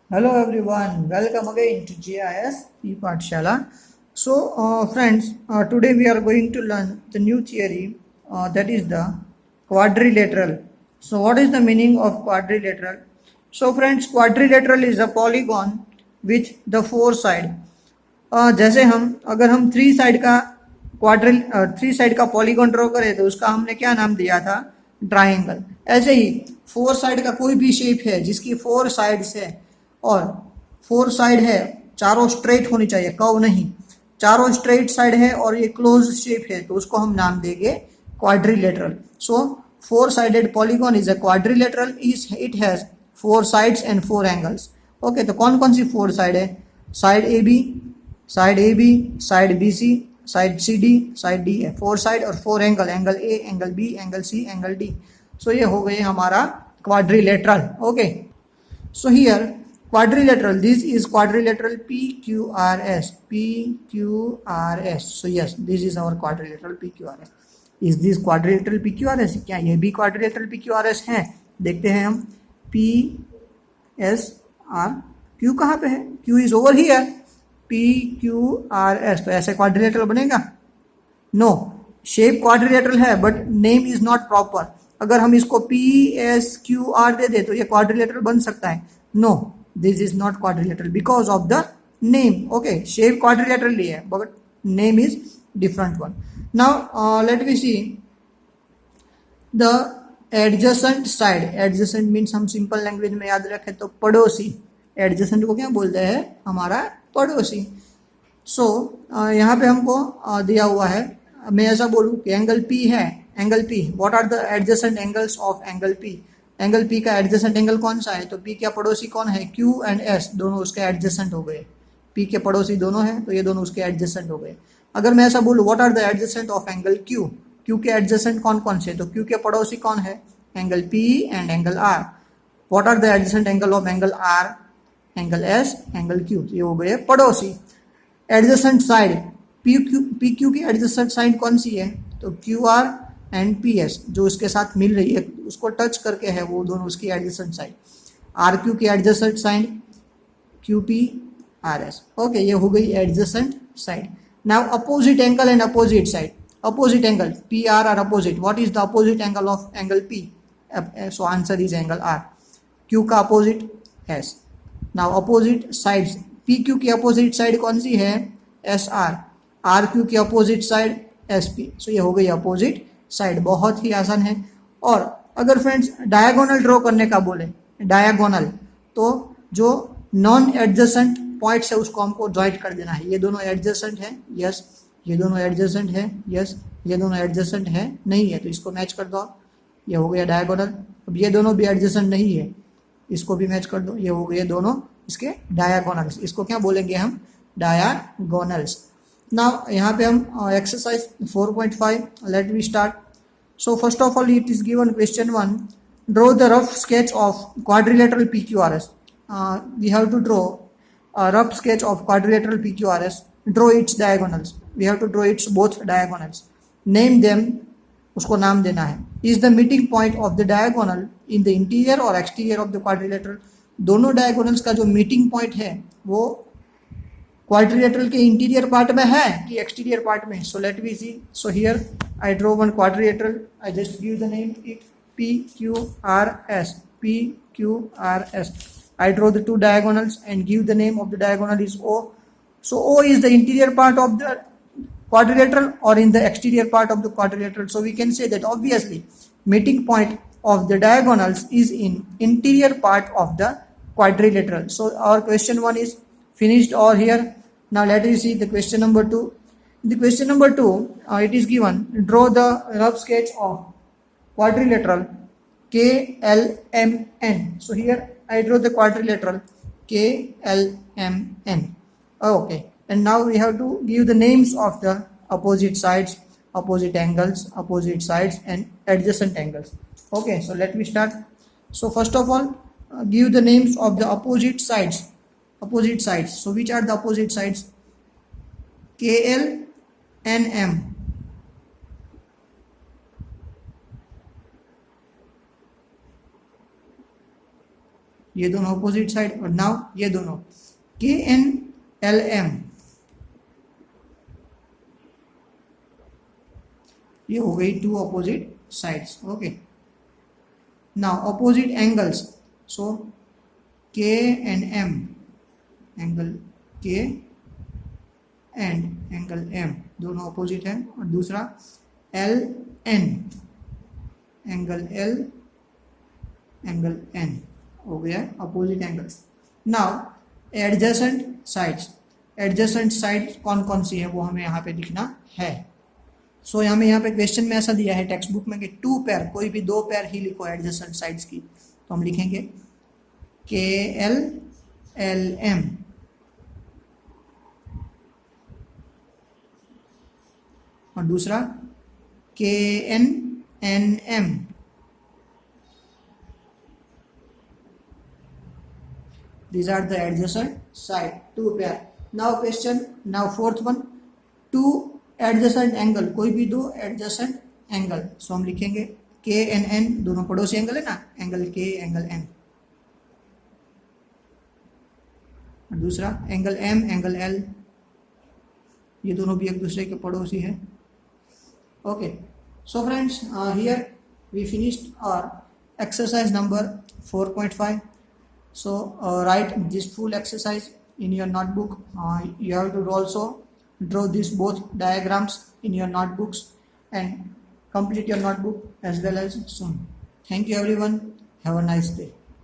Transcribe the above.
Hello everyone, welcome again to GIS Pathshala. So, friends, today we are going to learn the new theory that is the quadrilateral. So, what is the meaning of quadrilateral? So, friends, quadrilateral is a polygon with the four side. जैसे अगर हम three side का polygon draw करें तो उसका हमने क्या नाम दिया था, ट्राइंगल। ऐसे ही फोर साइड का कोई भी शेप है जिसकी फोर साइड्स है और फोर साइड है, चारों स्ट्रेट होनी चाहिए, कर्व नहीं, चारों स्ट्रेट साइड है और ये क्लोज शेप है तो उसको हम नाम देंगे quadrilateral. So four sided polygon is a quadrilateral, it has four sides and four angles. Okay, तो कौन कौन सी फोर साइड है? Side A B, side B C, side C D, side D है, फोर साइड और four angle, angle A, angle B, angle C, angle D. So ये हो गई हमारा quadrilateral. Okay, so here quadrilateral, this is quadrilateral PQRS, PQRS. So yes, this is our quadrilateral PQRS. Is this quadrilateral PQRS? क्या ये भी quadrilateral PQRS है? देखते हैं हम। PSR, Q कहाँ पे है? Q is over here, PQRS। तो ऐसे quadrilateral बनेगा? नो, शेप क्वाड्रिलेटरल है but name is not proper. अगर हम इसको PSQR दे दे तो ये क्वाड्रिलेटरल बन सकता है? No, this is not quadrilateral because of the name. Okay, shape quadrilateral ही है but name is different one. Now let we see the adjacent side. Adjacent means हम सिंपल लैंग्वेज में याद रखें तो पड़ोसी। एडजेसेंट को क्या बोलते हैं? हमारा पड़ोसी। सो यहाँ पे हमको दिया हुआ है, मैं ऐसा बोलूँ कि एंगल P है, angle P, what are the adjacent angles of angle P? Angle P का एडजेसेंट एंगल कौन सा है? तो P का पड़ोसी कौन है? Q एंड S, दोनों उसके एडजेसेंट हो गए। P के पड़ोसी दोनों हैं तो ये दोनों उसके एडजेसेंट हो गए। अगर मैं ऐसा बोलूँ what are the adjacent of angle Q? Q के एडजेसेंट कौन कौन से? तो Q के पड़ोसी कौन है? Angle P and angle R। What are the adjacent angle of angle R? Angle S, angle Q। ये हो गए पड़ोसी। एडजेसेंट साइड, पी क्यू की एडजेसेंट साइड कौन सी है? तो Q R and P S, जो उसके साथ मिल रही है, उसको टच करके है, वो दोनों उसकी एडजेसेंट साइड। आर क्यू की adjacent side Q P R S. Okay, ये हो गई adjacent side. Now opposite angle and opposite side. Opposite angle P R R opposite. What is the opposite angle of angle P? So answer is angle R. Q का opposite S. Now opposite sides, P Q की opposite side कौन सी है? S R. R Q की opposite side S P. सो ये हो गई opposite side, बहुत ही आसान है। और अगर फ्रेंड्स डायगोनल ड्रॉ करने का बोले, डायगोनल, तो जो नॉन एडजेसेंट पॉइंट्स है उसको हमको ज्वाइंट कर देना है। ये दोनों एडजेसेंट है, यस, ये दोनों एडजेसेंट है, यस, ये दोनों एडजेसेंट है, नहीं है तो इसको मैच कर दो। ये हो गया डायगोनल। अब ये दोनों भी एडजेसेंट नहीं है, इसको भी मैच कर दो। ये हो गए दोनों इसके डायगोनल्स। इसको क्या बोलेंगे हम? डायगोनल्स। नाउ यहाँ पे हम exercise 4.5, let we start. So first of all it is given question 1, draw the rough sketch of quadrilateral PQRS। We have to draw rough sketch of quadrilateral PQRS, draw its diagonals, we have to draw its both diagonals, name them, उसको नाम देना है। Is the meeting point of the diagonal in the interior और exterior of the quadrilateral? दोनों diagonals का जो meeting point है वो क्वाड्रिलेटरल के इंटीरियर पार्ट में है कि एक्सटीरियर पार्ट में? So let we see. So here I draw one quadrilateral, I just give the name it PQRS, PQRS। I draw the two diagonals and give the name of the diagonal is O. So O is the interior part of the quadrilateral or in the exterior part of the quadrilateral. So we can say that obviously meeting point of the diagonals is in interior part of the quadrilateral. So our question 1 is finished over here. Now let us see the question number 2. In the question number 2, it is given, draw the rough sketch of quadrilateral KLMN. So here I draw the quadrilateral KLMN. Okay, and now we have to give the names of the opposite sides, opposite angles, opposite sides and adjacent angles. Okay, so let me start. So first of all, give the names of the opposite sides. Opposite sides, so which are the opposite sides? KL and M. ये दोनों opposite side, और now ये दोनों KNLM, ये हो गई two opposite sides. Okay, now opposite angles, so K and M, angle K and angle M दोनों opposite है. और दूसरा LN, angle L angle N हो गया opposite angles. Now adjacent sides, adjacent side कौन कौन सी है वो हमें यहाँ पे लिखना है. सो हमें यहाँ पे क्वेश्चन में ऐसा दिया है टेक्स्ट बुक में कि 2 पेयर, कोई भी 2 पेयर ही लिखो एडजेसेंट साइड्स की. तो हम लिखेंगे KLLM और दूसरा KNNM. These are the adjacent side, 2 pair. Now question, now fourth one, 2 adjacent angle, कोई भी 2 adjacent angle. So हम लिखेंगे K and N, दोनों पड़ोसी एंगल है ना, एंगल K एंगल N. और दूसरा एंगल M एंगल L, ये दोनों भी एक दूसरे के पड़ोसी है. Okay, so friends, here we finished our exercise number 4.5. So write this full exercise in your notebook. You have to also draw these both diagrams in your notebooks and complete your notebook as well as soon. Thank you everyone. Have a nice day.